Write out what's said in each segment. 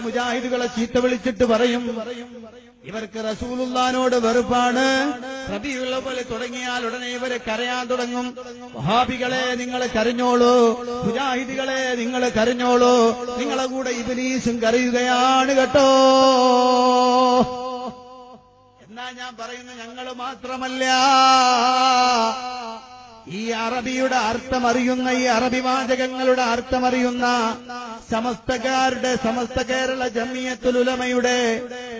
മുജാഹിദുകളെ ചീത്ത വിളിച്ചിട്ട് പറയും, ഇവർക്ക് റസൂലുള്ളാഹിനോട് വെറുപ്പാണ്. റബീഉൽ അവ്വൽ തുടങ്ങിയാൽ ഉടനെ ഇവരെ കരയാൻ തുടങ്ങും. വഹാബികളെ നിങ്ങൾ കരഞ്ഞോളൂ, മുജാഹിദുകളെ നിങ്ങൾ കരഞ്ഞോളൂ, നിങ്ങളെ കൂടെ ഇബ്ലീസും കരയുകയാണ് കേട്ടോ. എന്നാ ഞാൻ പറയുന്നു, ഞങ്ങൾ മാത്രമല്ല, ഈ അറബിയുടെ അർത്ഥമറിയുന്ന, ഈ അറബി വാചകങ്ങളുടെ അർത്ഥമറിയുന്ന സമസ്ത കേരള ജമിയത്തുൽ ഉലമയുടെ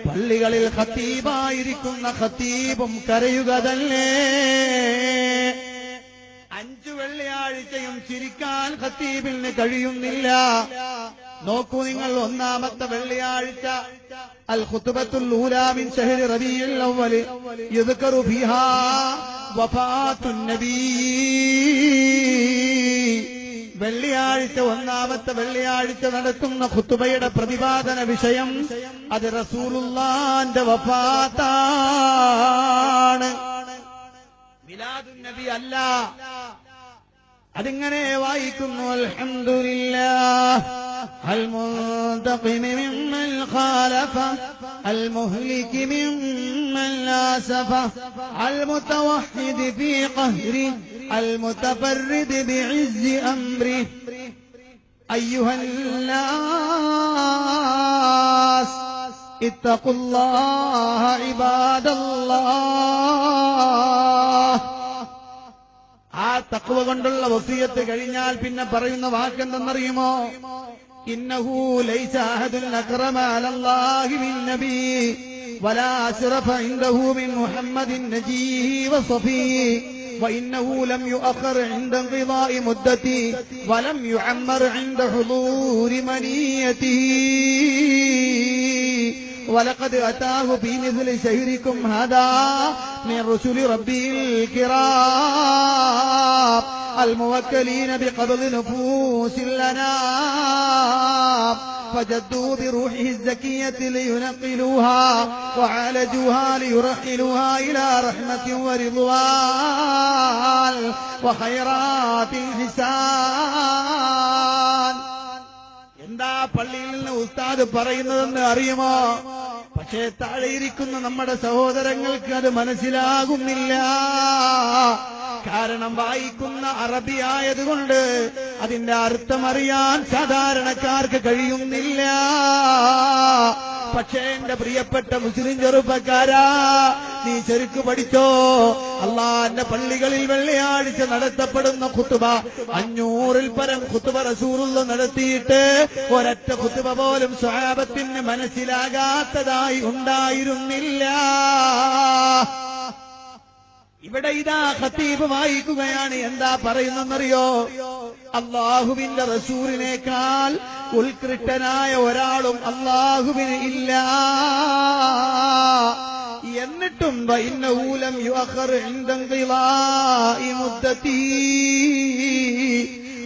പള്ളികളിൽ ഖത്തീബായിരിക്കുന്ന ഖത്തീബും കരയുക തന്നെ. 5 വെള്ളിയാഴ്ചയും ചിരിക്കാൻ ഖത്തീബിന് കഴിയുന്നില്ല. നോക്കൂ നിങ്ങൾ, ഒന്നാമത്തെ വെള്ളിയാഴ്ച അൽ ഖുത്ബത്തുൽ ഊലാ മിൻ ശഹ്രി റബീഉൽ അവ്വൽ യദ്കറു ഫീഹാ വഫാത്തുൻ നബി. വെള്ളിയാഴ്ച, ഒന്നാമത്തെ വെള്ളിയാഴ്ച നടത്തുന്ന ഖുത്ബയുടെ പ്രതിപാദന വിഷയം അത് റസൂലുള്ളാഹിന്റെ വഫാത്താണ്, മിലാദുൻ നബി അല്ല. അതിങ്ങനെ വായിക്കുന്നു, അൽഹംദുലില്ലാഹ് അൽ മുന്തഖിമി മിമ്മൻ ഖാലഫ അൽ മുഹ്ലികി മിമ്മൻ ലാസഫ അൽ മുതവഹ്ഹിദ് ഫീ ഖഹ്രി അൽ മുതഫർരിദ് ബിഇസ്സി അംരി അയ്യുഹൻ നാസ് ഇത്തഖുല്ലാഹ ഇബാദല്ലാഹ്. ആ തഖ്വ കൊണ്ടുള്ള വസിയത്ത് കഴിഞ്ഞാൽ പിന്നെ പറയുന്ന വാക്കെന്തെന്നറിയുമോ? ഇന്നഹു ലൈസ അഹദുൻ അക്റമ അലല്ലാഹി മിൻ നബി വലാ അശ്റഫ ഇൻദഹു മിൻ മുഹമ്മദിൻ നജീഹി വസഫീഹി وإنه لم يؤخر عند انقضاء مدته ولم يعمر عند حضور منيته ولقد أتاه في مثل شهركم هذا من رسل ربه الكرام الموكلين بقبض نفوس لنا فجدوا بروحه الزكية لينقلوها وعالجوها ليرحلوها إلى رحمة ورضوان وخيرات حسان. എന്താ പള്ളിയിൽ നിന്ന് ഉസ്താദ് പറയുന്നതെന്ന് അറിയുമോ? പക്ഷേ താഴെയിരിക്കുന്ന നമ്മുടെ സഹോദരങ്ങൾക്ക് അത് മനസ്സിലാകുന്നില്ല. കാരണം വായിക്കുന്ന അറബി ആയതുകൊണ്ട് അതിന്റെ അർത്ഥമറിയാൻ സാധാരണക്കാർക്ക് കഴിയുന്നില്ല. പക്ഷേ എന്റെ പ്രിയപ്പെട്ട മുസ്ലിം ചെറുപ്പക്കാരാ, നീ ശരിക്കു പഠിച്ചോ. അള്ളാന്റെ പള്ളികളിൽ വെള്ളിയാഴ്ച നടത്തപ്പെടുന്ന ഖുത്ബ 500-ൽ പരം ഖുത്ബ റസൂലുള്ളാഹി നടത്തിയിട്ട് ഒരൊറ്റ ഖുത്ബ പോലും സ്വഹാബത്തിന് മനസ്സിലാകാത്തതായി ഉണ്ടായിരുന്നില്ല. ഇവിടെ ഇതാ ഖത്തീബ് വായിക്കുകയാണ്. എന്താ പറയുന്നെന്നറിയോ? അല്ലാഹുവിന്റെ റസൂലിനേക്കാൾ ഉത്കൃഷ്ടനായ ഒരാളും അല്ലാഹുവിന് ഇല്ല. എന്നിട്ടും വഇന്നഹു ലം യുഅഖർ ഇൻദ ഇന്ഖിളാഇ മുദ്ദതി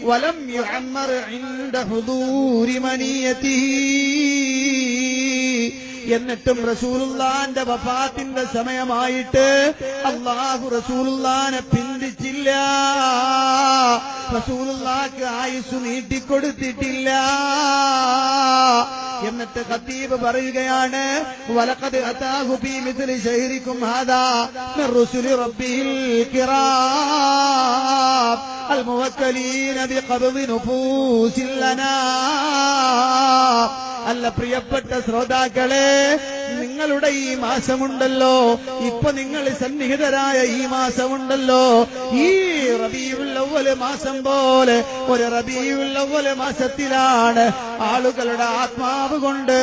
വലം യുഅമ്മർ ഇൻദ ഹുദൂരി മനിയതി. എന്നിട്ടും റസൂലുള്ളാഹിന്റെ വഫാത്തിന്റെ സമയമായിട്ട് അല്ലാഹു റസൂലുള്ളാഹിനെ പിന്തിച്ചില്ല, റസൂലുള്ളാഹിക്ക് ആയുസ് നീട്ടിക്കൊടുത്തിട്ടില്ല. എന്നിട്ട് ഖത്തീബ് പറയുകയാണ്, വലഖദ് അതാഹു ഫീ മിസ്ലി ശഹ്രികും ഹാദാ മിർ റുസുലി റബ്ബിൽ കിറാം അൽ മുവക്കലീന ബിഖബ്ദി നുഫൂസിൽ ലനാ. അല്ല പ്രിയപ്പെട്ട ശ്രോതാക്കളെ, നിങ്ങളുടെ ഈ മാസമുണ്ടല്ലോ, ഇപ്പൊ നിങ്ങൾ സന്നിഹിതരായ ഈ മാസമുണ്ടല്ലോ, ഈ റബീഉൽ അവ്വൽ മാസം പോലെ ഒരു റബീഉൽ അവ്വൽ മാസത്തിലാണ് ആളുകളുടെ ആത്മാവ് കൊണ്ട്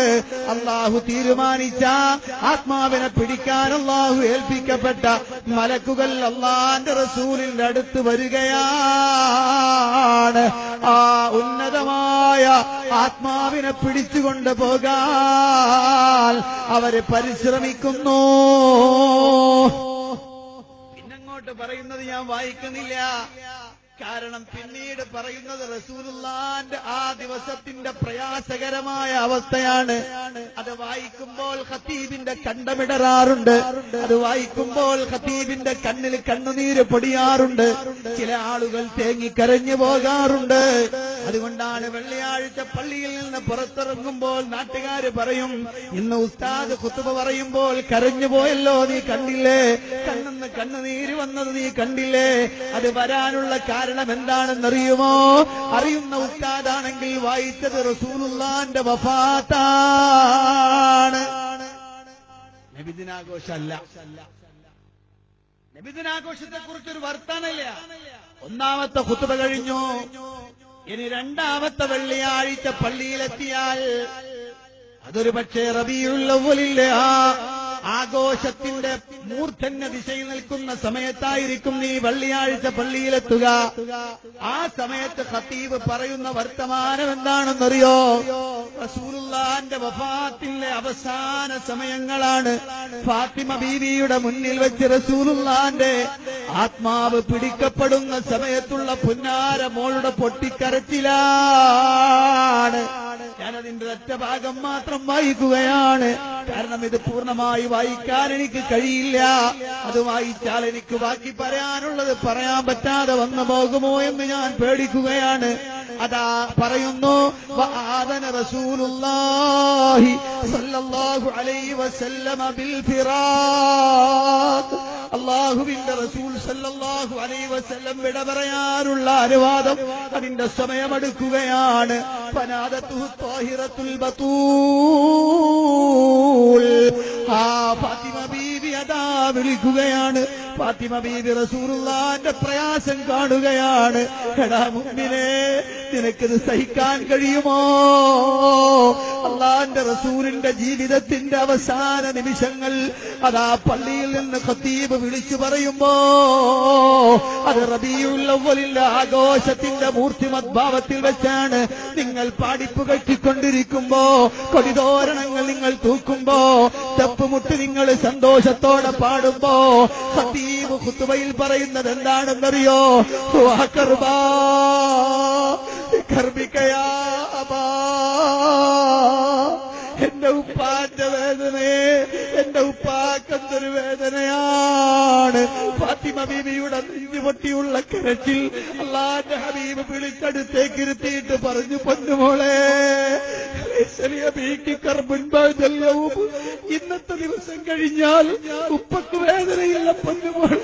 അല്ലാഹു തീരുമാനിച്ച ആത്മാവിനെ പിടിക്കാൻ അല്ലാഹു ഏൽപ്പിക്കപ്പെട്ട മലക്കുകൾ അല്ലാഹുവിന്റെ റസൂലിന്റെ അടുത്ത് വരികയാണ്. ആ ഉന്നതമായ ആത്മാവിനെ പിടിച്ചുകൊണ്ട് പോകാൻ അവര് പരിശ്രമിക്കുന്നു. പിന്നങ്ങോട്ട് പറയുന്നത് ഞാൻ വായിക്കുന്നില്ല. കാരണം പിന്നീട് പറയുന്നത് റസൂലുള്ളാന്റെ ആ ദിവസത്തിന്റെ പ്രയാസകരമായ അവസ്ഥയാണ്. അത് വായിക്കുമ്പോൾ ഖതീബിന്റെ കണ്ടമിടറാറുണ്ട്. അത് വായിക്കുമ്പോൾ ഖതീബിന്റെ കണ്ണിൽ കണ്ണുനീര് പൊടിയാറുണ്ട്. ചില ആളുകൾ തേങ്ങിക്കരഞ്ഞു പോകാറുണ്ട്. അതുകൊണ്ടാണ് വെള്ളിയാഴ്ച പള്ളിയിൽ നിന്ന് പുറത്തിറങ്ങുമ്പോൾ നാട്ടുകാര് പറയും, ഇന്ന് ഉസ്താദ് ഖുതുബ പറയുമ്പോൾ കരഞ്ഞു പോയല്ലോ, നീ കണ്ടില്ലേ? കണ്ണെന്ന് കണ്ണുനീര് വന്നത് നീ കണ്ടില്ലേ? അത് വരാനുള്ള കാരണം എന്താണെന്നറിയുമോ? അറിയുന്ന ഉസ്താദാണെങ്കിൽ വായിച്ചത് റസൂലുള്ളാന്റെ വഫാത്താണ്. നബിദിനാഘോഷമല്ല. നബിദിനാഘോഷത്തെ കുറിച്ചൊരു വർത്താനമില്ല. ഒന്നാമത്തെ ഖുതുബ കഴിഞ്ഞു. ഇനി രണ്ടാമത്തെ വെള്ളിയാഴ്ച പള്ളിയിലെത്തിയാൽ അതൊരു പക്ഷേ റബീഉൽ അവ്വലിലെ ആ ആഘോഷത്തിന്റെ മൂർധന്യ ദിശയിൽ നിൽക്കുന്ന സമയത്തായിരിക്കും നീ വെള്ളിയാഴ്ച പള്ളിയിലെത്തുക. ആ സമയത്ത് ഖതീബ് പറയുന്ന വർത്തമാനം എന്താണെന്നറിയോ? റസൂലുള്ളാന്റെ വഫാത്തിന്റെ അവസാന സമയങ്ങളാണ്. ഫാത്തിമ ബീവിയുടെ മുന്നിൽ വെച്ച് റസൂലുള്ളാന്റെ ആത്മാവ് പിടിക്കപ്പെടുന്ന സമയത്തുള്ള പുന്നാര മോളുടെ പൊട്ടിക്കരച്ചിലാണ്. ഞാനതിന്റെ ഒറ്റ ഭാഗം മാത്രം വായിക്കുകയാണ്. കാരണം ഇത് പൂർണ്ണമായി വായിക്കാൻ എനിക്ക് കഴിയില്ല. അത് വായിച്ചാൽ എനിക്ക് ബാക്കി പറയാനുള്ളത് പറയാൻ പറ്റാതെ വന്നു പോകുമോ എന്ന് ഞാൻ പേടിക്കുകയാണ്. അതാ പറയുന്നു, വആദന റസൂലുള്ളാഹി സ്വല്ലല്ലാഹു അലൈഹി വസല്ലമ ബിൽ ഫിറാഖ്. അല്ലാഹുവിന്റെ റസൂൽ സ്വല്ലല്ലാഹു അലൈഹി വസല്ലം വിട പറയാനുള്ള അനുവാദം അതിന്റെ സമയമെടുക്കുകയാണ്. ഫനാദത്തുഹു ത്വാഹിറത്തുൽ ബതൂൽ. ആ ഫാത്തിമ ബീവി അതാ വിളിക്കുകയാണ്. ഫാത്തിമ ബീവി റസൂലുള്ളാന്റെ പ്രയാസം കാണുകയാണ്. എടാ മുഅ്മിനേ, നിനക്കിത് സഹിക്കാൻ കഴിയുമോ? അള്ളാന്റെ റസൂലിന്റെ ജീവിതത്തിന്റെ അവസാന നിമിഷങ്ങൾ അതാ പള്ളിയിൽ നിന്ന് ഖതീബ് വിളിച്ചു പറയുമ്പോ അത് റബീഉൽ അവ്വലിലെ ആഘോഷത്തിന്റെ മൂർത്തിമദ്ഭാവത്തിൽ വെച്ചാണ്. നിങ്ങൾ പാടിപ്പുകറ്റിക്കൊണ്ടിരിക്കുമ്പോ, കൊടിതോരണങ്ങൾ നിങ്ങൾ തൂക്കുമ്പോ, തപ്പുമുട്ട് നിങ്ങൾ സന്തോഷത്തോടെ പാടുമ്പോ ഖതീബ് ഖുതുബയിൽ പറയുന്നത് എന്താണെന്നറിയോ? കർബിക്കയാ അബാ, എന്റെ ഉപ്പാന്റെ വേദനയെ, എന്റെ ഉപ്പാക്കെന്തൊരു വേദനയാണ്. ഫാത്തിമ ബീവിയുടെ നെഞ്ചുപൊട്ടിയുള്ള കരച്ചിൽ അല്ലാഹുവിന്റെ ഹബീബ് വിളിച്ചടുത്തേക്ക് ഇരുത്തിയിട്ട് പറഞ്ഞു, പൊന്നുമോളെ, ഇന്നത്തെ ദിവസം കഴിഞ്ഞാൽ ഉപ്പക്ക് വേദനയില്ല പൊന്നുമോളെ,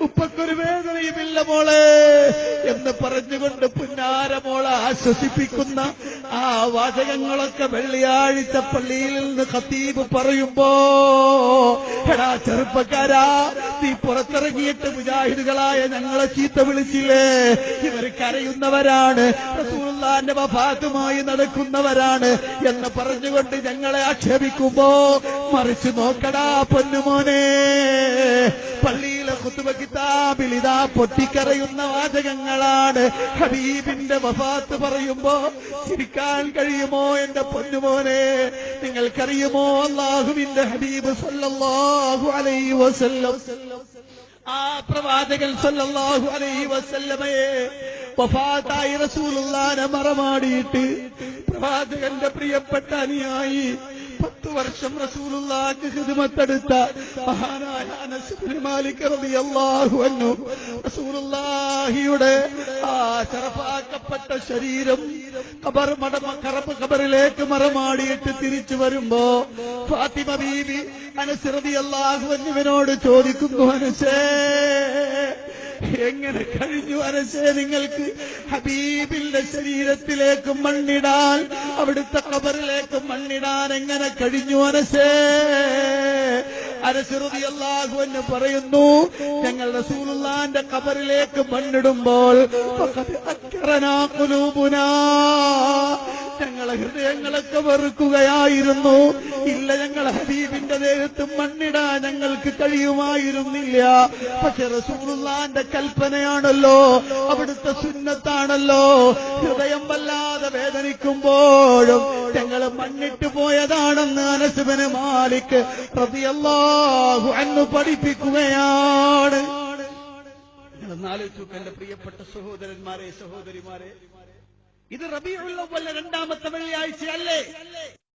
ഉപ്പക്കൊരു വേദനയുമില്ല മോളെ എന്ന് പറഞ്ഞുകൊണ്ട് പുന്നാര മോളെ ആശ്വസിപ്പിക്കുന്ന ആ വാചകങ്ങളൊക്കെ വെള്ളിയാഴ്ച പള്ളിയിൽ നിന്ന് ഖതീബ് പറയുമ്പോ, എടാ ചെറുപ്പക്കാരാ, നീ പുറത്തിറങ്ങിയിട്ട് മുജാഹിദുകളായ ഞങ്ങളെ ചീത്ത വിളിച്ചില്ലേ? ഇവർ കരയുന്നവരാണ്, റസൂലുള്ളാഹിന്റെ വഫാത്തുമായി നടക്കുന്നവരാണ് എന്ന് പറഞ്ഞുകൊണ്ട് ഞങ്ങളെ ആക്ഷേപിക്കുമ്പോ, മറിച്ച് നോക്കടാ പൊന്നുമോനെ, പള്ളിയിലെ ഖുതുബ കിതാബിൽ ഇതാ പൊട്ടിക്കരയുന്ന വാചകങ്ങളാണ്. ഹബീബിന്റെ വഫാത്ത് പറയുമ്പോ ചിരിക്കാൻ കഴിയുമോ എന്റെ പൊന്നുമോനെ? നിങ്ങൾക്കറിയുമോ അല്ലാഹുവിന്റെ ഹബീബ് സല്ലല്ലാഹു അലൈഹി വസല്ലം, ആ പ്രവാചകൻ സല്ലല്ലാഹു അലൈഹി വസല്ലമയെ വഫാത്തായി റസൂലുള്ളാഹിനെ മറമാടിയിട്ട് പ്രവാചകന്റെ പ്രിയപ്പെട്ട അനുയായി 10 വർഷം റസൂലുള്ളാഹിക്ക് ഖിദ്മത്തെടുത്ത മഹാനായ അനസ് ഇബ്നു മാലിക് റളിയല്ലാഹു അൻഹു റസൂലുള്ളാഹിയുടെ ആ ശറഫാക്കപ്പെട്ട ശരീരം ഖബറിലേക്ക് മറമാടിയിട്ട് തിരിച്ചു വരുമ്പോ ഫാത്തിമ ബീവി അനസ് റളിയല്ലാഹു അൻഹുവിനോട് ചോദിക്കുന്നു, അനസേ, എങ്ങനെ കഴിഞ്ഞു അനസേ നിങ്ങൾക്ക് ഹബീബിന്റെ ശരീരത്തിലേക്ക് മണ്ണിടാൻ, അവിടുത്തെ ഖബറിലേക്ക് മണ്ണിടാൻ എങ്ങനെ കഴിഞ്ഞു അനസേ? അനസ് റളിയല്ലാഹു അൻഹു പറയുന്നു, ഞങ്ങൾ റസൂലുള്ളാഹിന്റെ ഖബറിലേക്ക് മണ്ണിടുമ്പോൾ ഫഖദ് അക്റനാ ഖുലൂബുനാ, ഞങ്ങളെ ഹൃദയങ്ങളൊക്കെ വെറുക്കുകയായിരുന്നു. ഇല്ല, ഞങ്ങളെ ഹബീബിന്റെ ദേഹത്ത് മണ്ണിടാൻ ഞങ്ങൾക്ക് കഴിയുമായിരുന്നില്ല. പക്ഷെ റസൂലുള്ളാഹിന്റെ കൽപ്പനയാണല്ലോ, അവിടുത്തെ സുന്നത്താണല്ലോ. ഹൃദയം വല്ലാതെ വേദനിക്കുമ്പോഴും ഞങ്ങൾ മണ്ണിട്ട് പോയതാണെന്ന് അനസ് ഇബ്നു മാലിക് റളിയല്ലാഹു അൻഹു പഠിപ്പിക്കുകയാണ്. അതൊന്നാലോചിച്ചു എന്റെ പ്രിയപ്പെട്ട സഹോദരന്മാരെ, സഹോദരിമാരെ, ഇത് റബീഉൽ അവ്വൽ രണ്ടാമത്തെ വെള്ളിയാഴ്ചയല്ലേ?